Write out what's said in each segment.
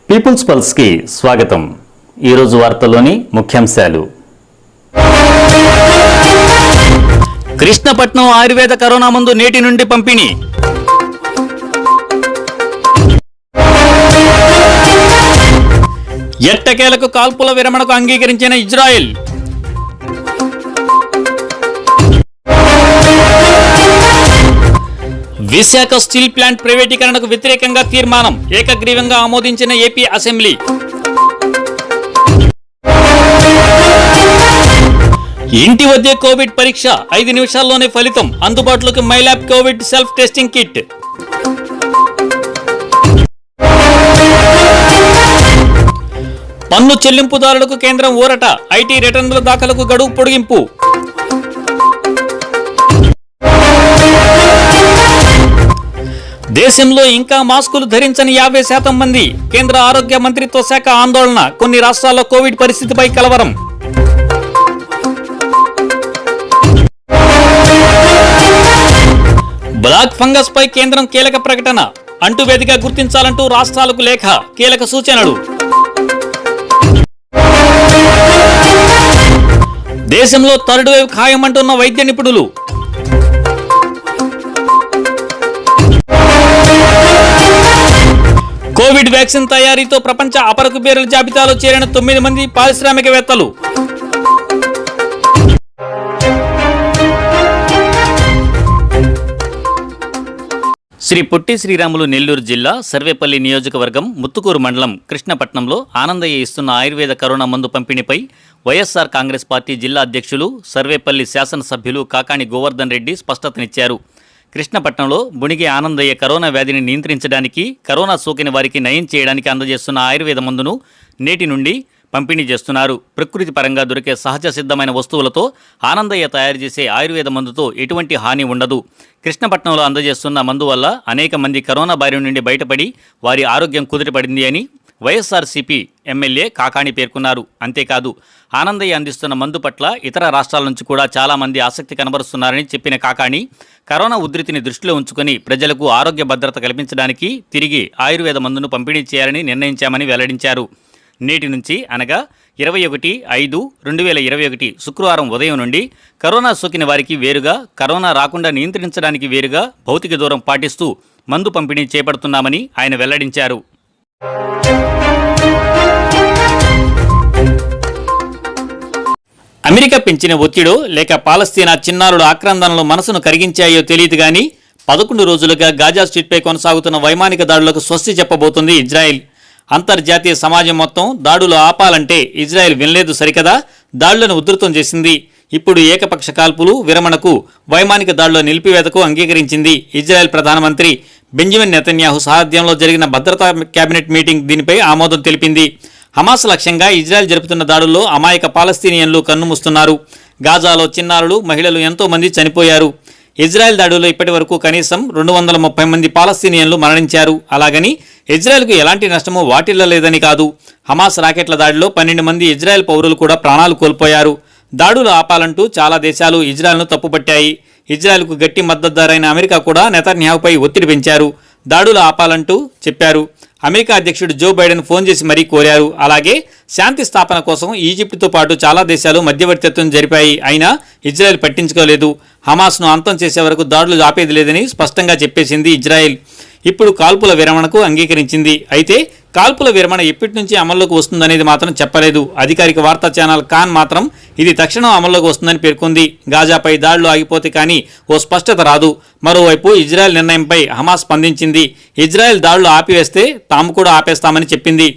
Peoples pulse కి స్వాగతం. ఈరోజు వార్తల్లోని ముఖ్యాంశాలు. కృష్ణపట్నం ఆయుర్వేద కరోనా మందు నేటి నుండి పంపిణీ. ఎట్టకేలకు కాల్పుల విరమణకు అంగీకరించిన ఇజ్రాయెల్. విశాఖ స్టీల్ ప్లాంట్ ప్రైవేటీకరణకు వ్యతిరేకంగా తీర్మానం ఏకగ్రీవంగా ఆమోదించిన ఏపీ అసెంబ్లీ. ఇంటి వద్దే కోవిడ్ పరీక్ష 5 నిమిషాల్లోనే ఫలితం. అందుబాటులోకి Mylab Covid self testing kit. పన్ను చెల్లింపుదారులకు కేంద్రం ఊరట. ఐటీ రిటర్నుల దాఖలకు గడువు పొడిగింపు. దేశంలో ఇంకా మాస్కులు ధరించని 50% మంది. కేంద్ర ఆరోగ్య మంత్రిత్వ శాఖ ఆందోళన. కొన్ని రాష్ట్రాల్లో కోవిడ్ పరిస్థితిపై కలవరం. బ్లాక్ ఫంగస్ పై కేంద్రం కీలక ప్రకటన. అంటువ్యాధిగా గుర్తించాలంటూ రాష్ట్రాలకు లేఖ. కీలక సూచనలు. దేశంలో థర్డ్ వేవ్ ఖాయమంటున్న వైద్య నిపుణులు. కోవిడ్ వ్యాక్సిన్ తయారీతో ప్రపంచ అపరకు పేరుల జాబితాలో చేరిన 9 మంది పారిశ్రామికవేత్తలు. శ్రీ పొట్టి శ్రీరాములు నెల్లూరు జిల్లా సర్వేపల్లి నియోజకవర్గం ముత్తుకూరు మండలం కృష్ణపట్నంలో ఆనందయ్య ఇస్తున్న ఆయుర్వేద కరోనా మందు పంపిణీపై వైఎస్ఆర్ కాంగ్రెస్ పార్టీ జిల్లా అధ్యక్షులు సర్వేపల్లి శాసనసభ్యులు కాకాణి గోవర్ధన్ రెడ్డి స్పష్టతనిచ్చారు. కృష్ణపట్నంలో బుణిగి ఆనందయ్య కరోనా వ్యాధిని నియంత్రించడానికి, కరోనా సోకిన వారికి నయం చేయడానికి అందజేస్తున్న ఆయుర్వేద మందును నేటి నుండి పంపిణీ చేస్తున్నారు. ప్రకృతి పరంగా దొరికే సహజ సిద్ధమైన వస్తువులతో ఆనందయ్య తయారు చేసే ఆయుర్వేద మందుతో ఎటువంటి హాని ఉండదు. కృష్ణపట్నంలో అందజేస్తున్న మందు వల్ల అనేక మంది కరోనా బారి నుండి బయటపడి వారి ఆరోగ్యం కుదిరిపడింది అని వైఎస్ఆర్సీపీ ఎమ్మెల్యే కాకాణి పేర్కొన్నారు. అంతేకాదు, ఆనందయ్య అందిస్తున్న మందు పట్ల ఇతర రాష్ట్రాల నుంచి కూడా చాలామంది ఆసక్తి కనబరుస్తున్నారని చెప్పిన కాకాణి, కరోనా ఉధృతిని దృష్టిలో ఉంచుకొని ప్రజలకు ఆరోగ్య భద్రత కల్పించడానికి తిరిగి ఆయుర్వేద మందును పంపిణీ చేయాలని నిర్ణయించామని వెల్లడించారు. నేటి నుంచి అనగా 21/5/2021 శుక్రవారం ఉదయం నుండి కరోనా సోకిన వారికి వేరుగా, కరోనా రాకుండా నియంత్రించడానికి వేరుగా భౌతిక దూరం పాటిస్తూ మందు పంపిణీ చేపడుతున్నామని ఆయన వెల్లడించారు. అమెరికా పెంచిన ఒత్తిడో లేక పాలస్తీనా చిన్నారుల ఆక్రందనలు మనసును కరిగించాయో తెలియదు గాని 11 రోజులుగా గాజా స్ట్రిట్పై కొనసాగుతున్న వైమానిక దాడులకు స్వస్తి చెప్పబోతుంది ఇజ్రాయెల్. అంతర్జాతీయ సమాజం మొత్తం దాడులు ఆపాలంటే ఇజ్రాయెల్ వినలేదు సరికదా, దాడులను ఉధృతం చేసింది. ఇప్పుడు ఏకపక్ష కాల్పులు విరమణకు, వైమానిక దాడుల నిలిపివేతకు అంగీకరించింది. ఇజ్రాయెల్ ప్రధానమంత్రి బెంజమిన్ నెతన్యాహు సారథ్యంలో జరిగిన భద్రతా కేబినెట్ మీటింగ్ దీనిపై ఆమోదం తెలిపింది. హమాస్ లక్ష్యంగా ఇజ్రాయెల్ జరుపుతున్న దాడుల్లో అమాయక పాలస్తీనియన్లు కన్నుమూస్తున్నారు. గాజాలో చిన్నారులు, మహిళలు ఎంతో మంది చనిపోయారు. ఇజ్రాయెల్ దాడుల్లో ఇప్పటి వరకు కనీసం 230 మంది పాలస్తీనియన్లు మరణించారు. అలాగని ఇజ్రాయెల్కు ఎలాంటి నష్టమూ వాటిల్లలేదని కాదు. హమాస్ రాకెట్ల దాడిలో 12 మంది ఇజ్రాయెల్ పౌరులు కూడా ప్రాణాలు కోల్పోయారు. దాడులు ఆపాలంటూ చాలా దేశాలు ఇజ్రాయెల్ను తప్పుపట్టాయి. ఇజ్రాయెల్కు గట్టి మద్దతుదారైన అమెరికా కూడా నెతన్యాహుపై ఒత్తిడి పెంచారు. దాడులు ఆపాలంటూ చెప్పారు. అమెరికా అధ్యక్షుడు జో బైడెన్ ఫోన్ చేసి మరీ కోరారు. అలాగే శాంతి స్థాపన కోసం ఈజిప్టుతో పాటు చాలా దేశాలు మధ్యవర్తిత్వం జరిపాయి. అయినా ఇజ్రాయెల్ పట్టించుకోలేదు. హమాస్ను అంతం చేసే వరకు దాడులు ఆపేది లేదని స్పష్టంగా చెప్పేసింది ఇజ్రాయెల్. ఇప్పుడు కాల్పుల విరమణకు అంగీకరించింది. అయితే కాల్పుల విరమణ ఎప్పటి నుంచి అమల్లోకి వస్తుందనేది మాత్రం చెప్పలేదు. అధికారిక వార్తా ఛానల్ ఖాన్ మాత్రం ఇది తక్షణం అమల్లోకి వస్తుందని పేర్కొంది. గాజాపై దాడులు ఆగిపోతే కానీ ఓ స్పష్టత రాదు. మరోవైపు ఇజ్రాయెల్ నిర్ణయంపై హమాస్ స్పందించింది. ఇజ్రాయెల్ దాడులు ఆపివేస్తే తాము కూడా ఆపేస్తామని చెప్పింది.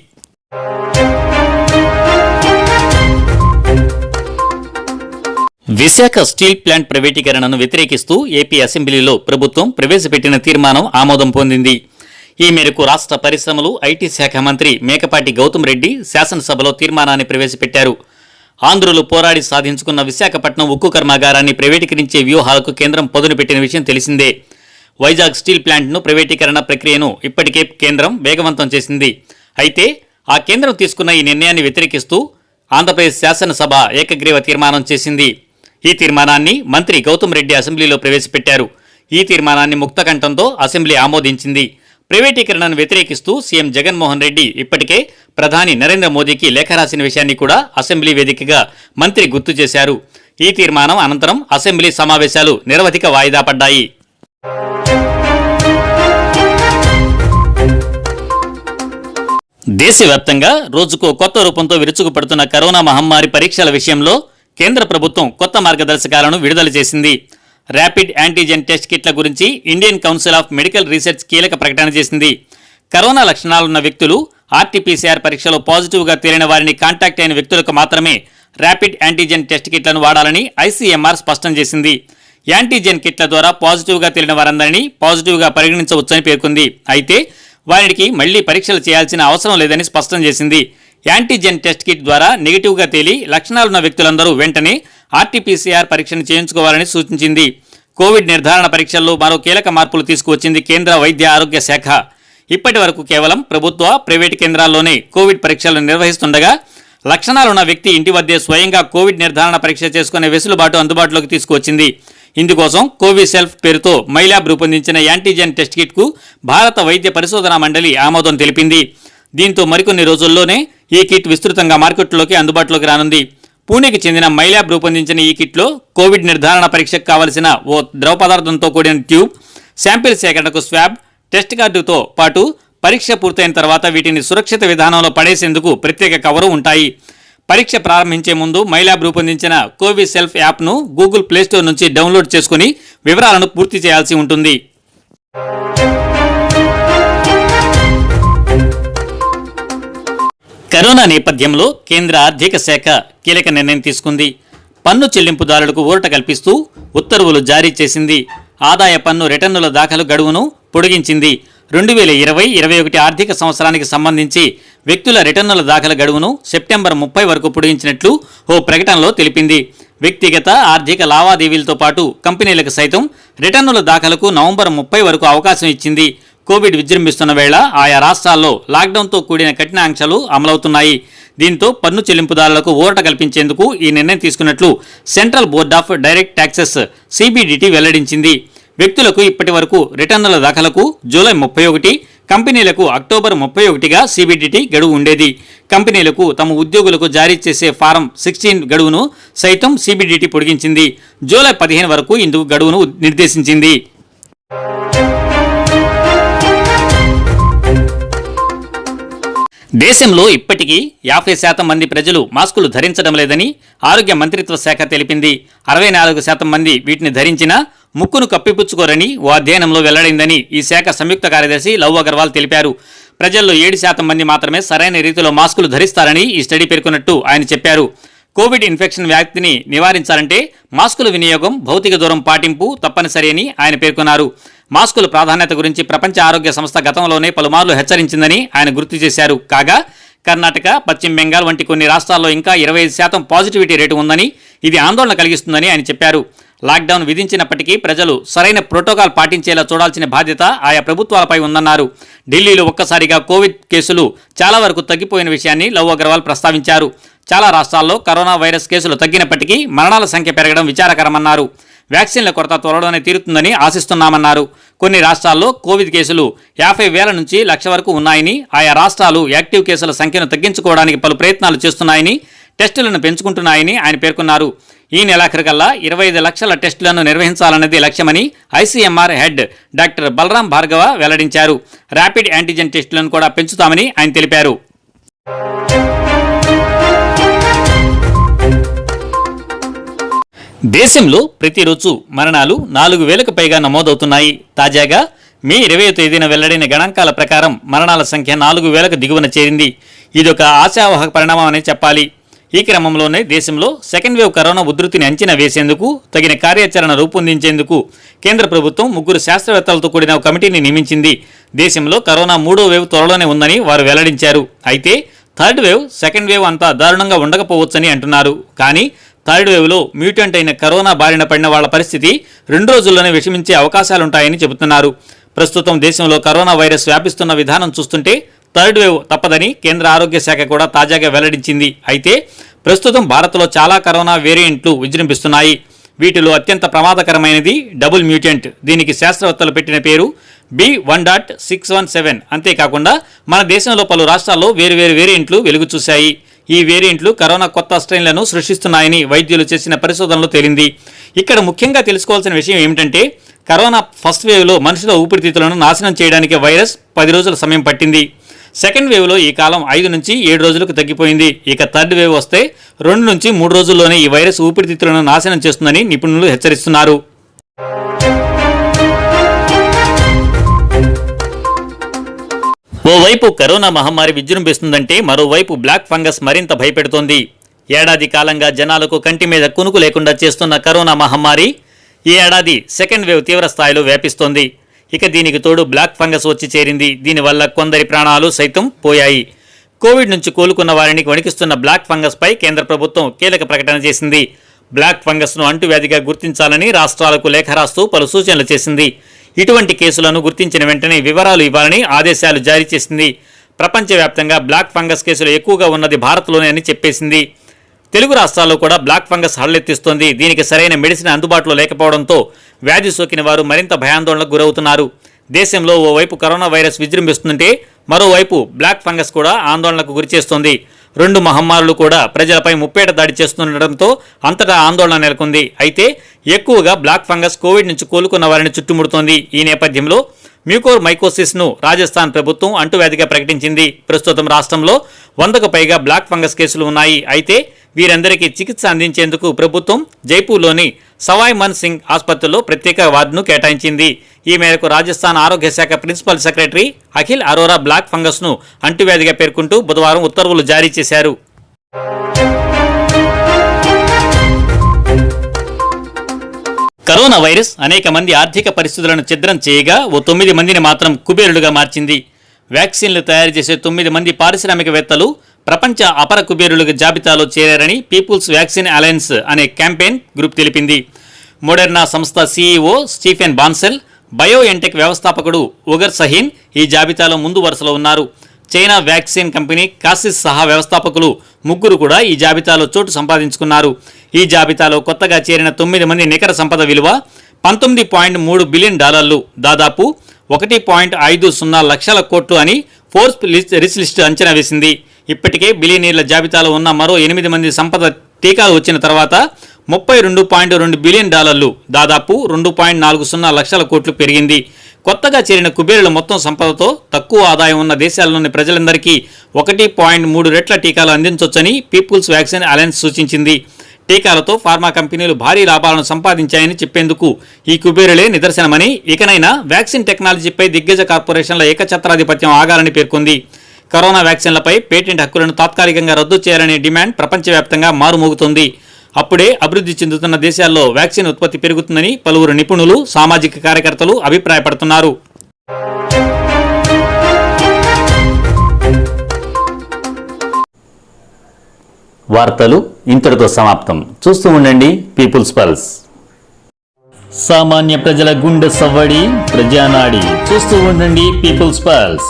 విశాఖ స్టీల్ ప్లాంట్ ప్రైవేటీకరణను వ్యతిరేకిస్తూ ఏపీ అసెంబ్లీలో ప్రభుత్వం ప్రవేశపెట్టిన తీర్మానం ఆమోదం పొందింది. ఈ మేరకు రాష్ట్ర పరిశ్రమలు, ఐటీ శాఖ మంత్రి మేకపాటి గౌతమ్ రెడ్డి శాసనసభలో తీర్మానాన్ని ప్రవేశపెట్టారు. ఆంధ్రులు పోరాడి సాధించుకున్న విశాఖపట్నం ఉక్కు కర్మాగారాన్ని ప్రైవేటీకరించే వ్యూహాలకు కేంద్రం పదును పెట్టిన విషయం తెలిసిందే. వైజాగ్ స్టీల్ ప్లాంట్ను ప్రైవేటీకరణ ప్రక్రియను ఇప్పటికే కేంద్రం వేగవంతం చేసింది. అయితే ఆ కేంద్రం తీసుకున్న ఈ నిర్ణయాన్ని వ్యతిరేకిస్తూ ఆంధ్రప్రదేశ్ శాసనసభ ఏకగ్రీవ తీర్మానం చేసింది. ఈ తీర్మానాన్ని మంత్రి గౌతమ్ రెడ్డి అసెంబ్లీలో ప్రవేశపెట్టారు. ఈ తీర్మానాన్ని ముక్తకంఠంతో అసెంబ్లీ ఆమోదించింది. ప్రైవేటీకరణను వ్యతిరేకిస్తూ సీఎం జగన్మోహన్ రెడ్డి ఇప్పటికే ప్రధాని నరేంద్ర మోదీకి లేఖ రాసిన విషయాన్ని కూడా అసెంబ్లీ వేదికగా మంత్రి గుర్తు చేశారు. ఈ తీర్మానం అనంతరం అసెంబ్లీ సమావేశాలు నిరవధిక వాయిదా పడ్డాయి. దేశవ్యాప్తంగా రోజుకో కొత్త రూపంతో విరుచుకుపడుతున్న కరోనా మహమ్మారి పరీక్షల విషయంలో కేంద్ర ప్రభుత్వం కొత్త మార్గదర్శకాలను విడుదల చేసింది. ర్యాపిడ్ యాంటీజెన్ టెస్ట్ కిట్ల గురించి Indian council of medical research కీలక ప్రకటన చేసింది. కరోనా లక్షణాలున్న వ్యక్తులు ఆర్టీపీసీఆర్ పరీక్షలో పాజిటివ్గా తేలిన వారిని కాంటాక్ట్ అయిన వ్యక్తులకు మాత్రమే ర్యాపిడ్ యాంటీజెన్ టెస్ట్ కిట్లను వాడాలని ఐసీఎంఆర్ స్పష్టం చేసింది. యాంటీజెన్ కిట్ల ద్వారా పాజిటివ్గా తేలిన వారందరినీ పాజిటివ్గా పరిగణించవచ్చని పేర్కొంది. అయితే వారికి మళ్లీ పరీక్షలు చేయాల్సిన అవసరం లేదని స్పష్టం చేసింది. యాంటీజెన్ టెస్ట్ కిట్ ద్వారా నెగిటివ్గా తేలి లక్షణాలున్న వ్యక్తులందరూ వెంటనే ఆర్టీపీసీఆర్ పరీక్షను చేయించుకోవాలని సూచించింది. కోవిడ్ నిర్ధారణ పరీక్షల్లో మరో కీలక మార్పులు తీసుకువచ్చింది కేంద్ర వైద్య ఆరోగ్య శాఖ. ఇప్పటి వరకు కేవలం ప్రభుత్వ, ప్రైవేటు కేంద్రాల్లోనే కోవిడ్ పరీక్షలు నిర్వహిస్తుండగా లక్షణాలున్న వ్యక్తి ఇంటి వద్దే స్వయంగా కోవిడ్ నిర్ధారణ పరీక్ష చేసుకునే వెసులుబాటు అందుబాటులోకి తీసుకువచ్చింది. ఇందుకోసం కోవిసెల్ఫ్ పేరుతో మైలాబ్ రూపొందించిన యాంటీజెన్ టెస్ట్ కిట్కు భారత వైద్య పరిశోధనా మండలి ఆమోదం తెలిపింది. దీంతో మరికొన్ని రోజుల్లోనే ఈ కిట్ విస్తృతంగా మార్కెట్లోకి అందుబాటులోకి రానుంది. పూణేకి చెందిన మైలాబ్ రూపొందించిన ఈ కిట్లో కోవిడ్ నిర్ధారణ పరీక్షకు కావలసిన ఓ ద్రవ పదార్థంతో కూడిన ట్యూబ్, శాంపిల్ సేకరణకు స్వాబ్, టెస్ట్ కార్డుతో పాటు పరీక్ష పూర్తయిన తర్వాత వీటిని సురక్షిత విధానంలో పడేసేందుకు ప్రత్యేక కవరు ఉంటాయి. పరీక్ష ప్రారంభించే ముందు మైలాబ్ రూపొందించిన కోవిసెల్ఫ్ యాప్ను గూగుల్ ప్లేస్టోర్ నుంచి డౌన్లోడ్ చేసుకుని వివరాలను పూర్తి చేయాల్సి ఉంటుంది. కరోనా నేపథ్యంలో కేంద్ర ఆర్థిక శాఖ కీలక నిర్ణయం తీసుకుంది. పన్ను చెల్లింపుదారులకు ఊరట కల్పిస్తూ ఉత్తర్వులు జారీ చేసింది. ఆదాయ పన్ను రిటర్నుల దాఖలు గడువును పొడిగించింది. 2020-21 ఆర్థిక సంవత్సరానికి సంబంధించి వ్యక్తుల రిటర్నుల దాఖలు గడువును సెప్టెంబర్ 30 వరకు పొడిగించినట్లు ఓ ప్రకటనలో తెలిపింది. వ్యక్తిగత ఆర్థిక లావాదేవీలతో పాటు కంపెనీలకు సైతం రిటర్నుల దాఖలకు నవంబర్ 30 వరకు అవకాశం ఇచ్చింది. కోవిడ్ విజృంభిస్తున్న వేళ ఆయా రాష్ట్రాల్లో లాక్డౌన్తో కూడిన కఠిన ఆంక్షలు అమలవుతున్నాయి. దీంతో పన్ను చెల్లింపుదారులకు ఊరట కల్పించేందుకు ఈ నిర్ణయం తీసుకున్నట్లు central board of direct taxes CBDT వెల్లడించింది. వ్యక్తులకు ఇప్పటి వరకు రిటర్నుల దాఖలకు జూలై 31, కంపెనీలకు అక్టోబర్ 31గా CBDT గడువు ఉండేది. కంపెనీలకు తమ ఉద్యోగులకు జారీ చేసే ఫారం 16 గడువును సైతం CBDT పొడిగించింది. జూలై 15 వరకు ఇందుకు గడువును నిర్దేశించింది. దేశంలో ఇప్పటికీ 50% మంది ప్రజలు మాస్కులు ధరించడం లేదని ఆరోగ్య మంత్రిత్వ శాఖ తెలిపింది. 64% మంది వీటిని ధరించినా ముక్కును కప్పిపుచ్చుకోరని ఓ అధ్యయనంలో వెల్లడైందని ఈ శాఖ సంయుక్త కార్యదర్శి లవ్ అగర్వాల్ తెలిపారు. ప్రజల్లో 7% మంది మాత్రమే సరైన రీతిలో మాస్కులు ధరిస్తారని ఈ స్టడీ పేర్కొన్నట్టు ఆయన చెప్పారు. కోవిడ్ ఇన్ఫెక్షన్ వ్యాప్తిని నివారించాలంటే మాస్కుల వినియోగం, భౌతిక దూరం పాటింపు తప్పనిసరి అని ఆయన పేర్కొన్నారు. మాస్కుల ప్రాధాన్యత గురించి ప్రపంచ ఆరోగ్య సంస్థ గతంలోనే పలుమార్లు హెచ్చరించిందని ఆయన గుర్తు చేశారు. కాగా కర్ణాటక, పశ్చిమ బెంగాల్ వంటి కొన్ని రాష్ట్రాల్లో ఇంకా 25% పాజిటివిటీ రేటు ఉందని, ఇది ఆందోళన కలిగిస్తుందని ఆయన చెప్పారు. లాక్డౌన్ విధించినప్పటికీ ప్రజలు సరైన ప్రోటోకాల్ పాటించేలా చూడాల్సిన బాధ్యత ఆయా ప్రభుత్వాలపై ఉందన్నారు. ఢిల్లీలో ఒక్కసారిగా కోవిడ్ కేసులు చాలా వరకు తగ్గిపోయిన విషయాన్ని లవ్ అగర్వాల్ ప్రస్తావించారు. చాలా రాష్ట్రాల్లో కరోనా వైరస్ కేసులు తగ్గినప్పటికీ మరణాల సంఖ్య పెరగడం విచారకరమన్నారు. వ్యాక్సిన్ల కొరత త్వరలోనే తీరుతుందని ఆశిస్తున్నామన్నారు. కొన్ని రాష్ట్రాల్లో కోవిడ్ కేసులు 50,000 నుంచి 1,00,000 వరకు ఉన్నాయని, ఆయా రాష్ట్రాలు యాక్టివ్ కేసుల సంఖ్యను తగ్గించుకోవడానికి పలు ప్రయత్నాలు చేస్తున్నాయని, టెస్టులను పెంచుకుంటున్నాయని ఆయన పేర్కొన్నారు. ఈ నెలాఖరుకల్లా 25 లక్షల టెస్టులను నిర్వహించాలన్నది లక్ష్యమని ICMR head doctor Balram Bhargava వెల్లడించారు. ర్యాపిడ్ యాంటీజెన్ టెస్టులను కూడా పెంచుతామని ఆయన తెలిపారు. దేశంలో ప్రతిరోజు మరణాలు 4,000కు పైగా నమోదవుతున్నాయి. తాజాగా మే 20వ తేదీన వెల్లడైన గణాంకాల ప్రకారం మరణాల సంఖ్య 4,000కు దిగువన చేరింది. ఇదొక ఆశావహ పరిణామం అనే చెప్పాలి. ఈ క్రమంలోనే దేశంలో సెకండ్ వేవ్ కరోనా ఉధృతిని అంచనా వేసేందుకు తగిన కార్యాచరణ రూపొందించేందుకు కేంద్ర ప్రభుత్వం 3 శాస్త్రవేత్తలతో కూడిన ఒక కమిటీని నియమించింది. దేశంలో కరోనా 3వ వేవ్ త్వరలోనే ఉందని వారు వెల్లడించారు. అయితే థర్డ్ వేవ్, సెకండ్ వేవ్ అంతా దారుణంగా ఉండకపోవచ్చని అంటున్నారు. కానీ థర్డ్ వేవ్లో మ్యూటెంట్ అయిన కరోనా బారిన పడిన వాళ్ల పరిస్థితి 2 రోజుల్లోనే విషమించే అవకాశాలుంటాయని చెబుతున్నారు. ప్రస్తుతం దేశంలో కరోనా వైరస్ వ్యాపిస్తున్న విధానం చూస్తుంటే థర్డ్ వేవ్ తప్పదని కేంద్ర ఆరోగ్య శాఖ కూడా తాజాగా వెల్లడించింది. అయితే ప్రస్తుతం భారత్లో చాలా కరోనా వేరియంట్లు విజృంభిస్తున్నాయి. వీటిలో అత్యంత ప్రమాదకరమైనది డబుల్ మ్యూటెంట్. దీనికి శాస్త్రవేత్తలు పెట్టిన పేరు B1.617. అంతేకాకుండా మన దేశంలో పలు రాష్ట్రాల్లో వేరువేరు వేరియంట్లు వెలుగు చూశాయి. ఈ వేరియంట్లు కరోనా కొత్త స్ట్రెయిన్లను సృష్టిస్తున్నాయని వైద్యులు చేసిన పరిశోధనలో తేలింది. ఇక్కడ ముఖ్యంగా తెలుసుకోవాల్సిన విషయం ఏమిటంటే కరోనా ఫస్ట్ వేవ్లో మనుషుల ఊపిరితిత్తులను నాశనం చేయడానికి వైరస్ 10 రోజుల సమయం పట్టింది. సెకండ్ వేవ్లో ఈ కాలం 5 నుంచి 7 రోజులకు తగ్గిపోయింది. ఇక థర్డ్ వేవ్ వస్తే 2 నుంచి 3 రోజుల్లోనే ఈ వైరస్ ఊపిరితిత్తులను నాశనం చేస్తుందని నిపుణులు హెచ్చరిస్తున్నారు. ఓవైపు కరోనా మహమ్మారి విజృంభిస్తుందంటే మరోవైపు బ్లాక్ ఫంగస్ మరింత భయపెడుతోంది. ఏడాది కాలంగా జనాలకు కంటి మీద కునుకు లేకుండా చేస్తున్న కరోనా మహమ్మారి ఈ ఏడాది సెకండ్ వేవ్ తీవ్ర స్థాయిలో వ్యాపిస్తోంది. ఇక దీనికి తోడు బ్లాక్ ఫంగస్ వచ్చి చేరింది. దీనివల్ల కొందరి ప్రాణాలు సైతం పోయాయి. కోవిడ్ నుంచి కోలుకున్న వారిని వణికిస్తున్న బ్లాక్ ఫంగస్ పై కేంద్ర ప్రభుత్వం కీలక ప్రకటన చేసింది. బ్లాక్ ఫంగస్ను అంటువ్యాధిగా గుర్తించాలని రాష్ట్రాలకు లేఖ రాస్తూ పలు సూచనలు చేసింది. ఇటువంటి కేసులను గుర్తించిన వెంటనే వివరాలు ఇవ్వాలని ఆదేశాలు జారీ చేసింది. ప్రపంచవ్యాప్తంగా బ్లాక్ ఫంగస్ కేసులు ఎక్కువగా ఉన్నది భారత్లోనే అని చెప్పేసింది. తెలుగు రాష్ట్రాల్లో కూడా బ్లాక్ ఫంగస్ హడలెత్తిస్తోంది. దీనికి సరైన మెడిసిన్ అందుబాటులో లేకపోవడంతో వ్యాధి సోకిన వారు మరింత భయాందోళనకు గురవుతున్నారు. దేశంలో ఓవైపు కరోనా వైరస్ విజృంభిస్తుంటే మరోవైపు బ్లాక్ ఫంగస్ కూడా ఆందోళనకు గురిచేస్తోంది. 2 మహమ్మారులు కూడా ప్రజలపై ముప్పేట దాడి చేస్తుండటంతో అంతటా ఆందోళన నెలకొంది. అయితే ఎక్కువగా బ్లాక్ ఫంగస్ కోవిడ్ నుంచి కోలుకున్న వారిని చుట్టుముడుతోంది. ఈ నేపథ్యంలో మ్యూకోర్ మైకోసిస్ను రాజస్థాన్ ప్రభుత్వం అంటువ్యాధిగా ప్రకటించింది. ప్రస్తుతం రాష్ట్రంలో 100కు పైగా బ్లాక్ ఫంగస్ కేసులు ఉన్నాయి. అయితే వీరందరికీ చికిత్స అందించేందుకు ప్రభుత్వం జైపూర్లోని సవాయ్ మన్ సింగ్ ఆసుపత్రిలో ప్రత్యేక వార్డును కేటాయించింది. ఈ మేరకు రాజస్థాన్ ఆరోగ్య శాఖ principal secretary Akhil Arora black ఫంగస్ను అంటువ్యాధిగా పేర్కొంటూ బుధవారం ఉత్తర్వులు జారీ చేశారు. కరోనా వైరస్ అనేక మంది ఆర్థిక పరిస్థితులను ఛిద్రం చేయగా ఓ 9 మందిని మాత్రం కుబేరులుగా మార్చింది. వ్యాక్సిన్లు తయారు చేసే 9 మంది పారిశ్రామికవేత్తలు ప్రపంచ అపర కుబేరుల జాబితాలో చేరారని పీపుల్స్ వ్యాక్సిన్ అలయన్స్ అనే క్యాంపెయిన్ గ్రూప్ తెలిపింది. మోడెర్నా సంస్థ సీఈఓ స్టీఫెన్ బాన్సెల్, బయోఎన్టెక్ వ్యవస్థాపకుడు ఉగర్ సహీన్ ఈ జాబితాలో ముందు వరుసలో ఉన్నారు. చైనా వ్యాక్సిన్ కంపెనీ కాసిస్ సహా వ్యవస్థాపకులు 3 కూడా ఈ జాబితాలో చోటు సంపాదించుకున్నారు. ఈ జాబితాలో కొత్తగా చేరిన 9 మంది నికర సంపద విలువ $19.3 బిలియన్, దాదాపు 1.50 లక్షల కోట్లు అని ఫోర్బ్స్ రిచ్ లిస్ట్ అంచనా వేసింది. ఇప్పటికే బిలియనీర్ల జాబితాలో ఉన్న మరో 8 మంది సంపద టీకాలు వచ్చిన తర్వాత $32.2 బిలియన్, దాదాపు 2.40 లక్షల కోట్లు పెరిగింది. కొత్తగా చేరిన కుబేరుల మొత్తం సంపదతో తక్కువ ఆదాయం ఉన్న దేశాల్లోని ప్రజలందరికీ 1.3 రెట్ల టీకాలు అందించొచ్చని పీపుల్స్ వ్యాక్సిన్ అలయన్స్ సూచించింది. టీకాలతో ఫార్మా కంపెనీలు భారీ లాభాలను సంపాదించాయని చెప్పేందుకు ఈ కుబేరులే నిదర్శనమని, ఇకనైనా వ్యాక్సిన్ టెక్నాలజీపై దిగ్గజ కార్పొరేషన్ల ఏకఛత్రాధిపత్యం ఆగాలని పేర్కొంది. కరోనా వ్యాక్సిన్లపై పేటెంట్ హక్కులను తాత్కాలికంగా రద్దు చేయాలనే డిమాండ్ ప్రపంచవ్యాప్తంగా మారుమోగుతోంది. అప్పుడే అభివృద్ధి చెందుతున్న దేశాల్లో వ్యాక్సిన్ ఉత్పత్తి పెరుగుతుందని పలువురు నిపుణులు, సామాజిక కార్యకర్తలు అభిప్రాయపడుతున్నారు. వార్తలు ఇంతటితో సమాప్తం. చూస్తూ ఉండండి పీపుల్స్ పల్స్. సామాన్య ప్రజల గుండె సవ్వడి, ప్రజానాడి. చూస్తూ ఉండండి పీపుల్స్ పల్స్.